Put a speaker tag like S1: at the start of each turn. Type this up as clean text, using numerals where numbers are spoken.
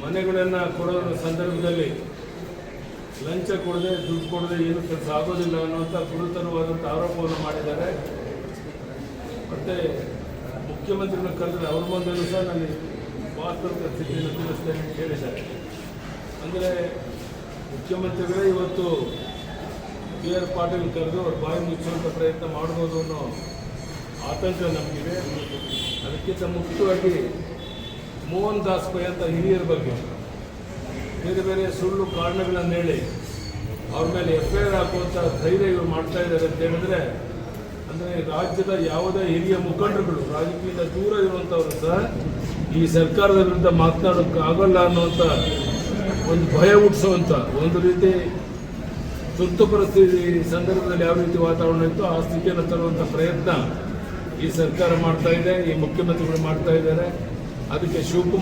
S1: ಮನೆಗಳನ್ನು ಕೊಡೋ ಸಂದರ್ಭದಲ್ಲಿ ಲಂಚ ಕೊಡದೆ ದುಡ್ಡು ಕೊಡದೆ ಏನು ಕೆಲಸ ಆಗೋದಿಲ್ಲ ಅನ್ನುವಂಥ ಗುರುತರವಾದಂಥ ಆರೋಪವನ್ನು ಮಾಡಿದ್ದಾರೆ. ಮತ್ತು ಮುಖ್ಯಮಂತ್ರಿಗಳನ್ನ ಕರೆದ್ರೆ ಅವ್ರ ಮುಂದೆಯೂ ಸಹ ನನಗೆ ವಾಸ್ತವಿಕ ಸ್ಥಿತಿಯನ್ನು ತಿಳಿಸ್ತೇನೆ ಅಂತ ಹೇಳಿದ್ದಾರೆ. ಅಂದರೆ ಮುಖ್ಯಮಂತ್ರಿಗಳೇ ಇವತ್ತು PR ಪಾಟೀಲ್ ಕರೆದು ಅವ್ರ ಬಾಯಿ ಮುಚ್ಚುವಂಥ ಪ್ರಯತ್ನ ಮಾಡ್ಬೋದು ಅನ್ನೋ ಆತಂಕ ನಮಗಿದೆ. ಅದಕ್ಕಿಂತ ಮುಖ್ಯವಾಗಿ ಮೋಹನ್ ದಾಸ್ ಪೈ ಅಂತ ಹಿರಿಯರ ಬಗ್ಗೆ ಬೇರೆ ಬೇರೆ ಸುಳ್ಳು ಕಾರಣಗಳನ್ನು ಹೇಳಿ ಅವ್ರ ಮೇಲೆ FIR ಹಾಕುವಂಥ ಧೈರ್ಯ ಇವರು ಮಾಡ್ತಾ ಇದ್ದಾರೆ ಅಂತ ಹೇಳಿದ್ರೆ, ಅಂದರೆ ರಾಜ್ಯದ ಯಾವುದೇ ಹಿರಿಯ ಮುಖಂಡರುಗಳು ರಾಜಕೀಯದಿಂದ ದೂರ ಇರುವಂಥವರು ಸಹ ಈ ಸರ್ಕಾರದ ವಿರುದ್ಧ ಮಾತನಾಡೋಕ್ಕೆ ಆಗೋಲ್ಲ ಅನ್ನುವಂಥ ಒಂದು ಭಯ ಹುಟ್ಟಿಸುವಂಥ ಒಂದು ರೀತಿ ತುರ್ತು ಪರಿಸ್ಥಿತಿ ಸಂದರ್ಭದಲ್ಲಿ ಯಾವ ರೀತಿ ವಾತಾವರಣ ಇತ್ತು ಆ ಸ್ಥಿತಿಯನ್ನು ತರುವಂಥ ಪ್ರಯತ್ನ ಈ ಸರ್ಕಾರ ಮಾಡ್ತಾ ಇದೆ, ಈ ಮುಖ್ಯಮಂತ್ರಿಗಳು ಮಾಡ್ತಾ ಇದ್ದಾರೆ. ಅದಕ್ಕೆ ಶಿವಕುಮಾರ್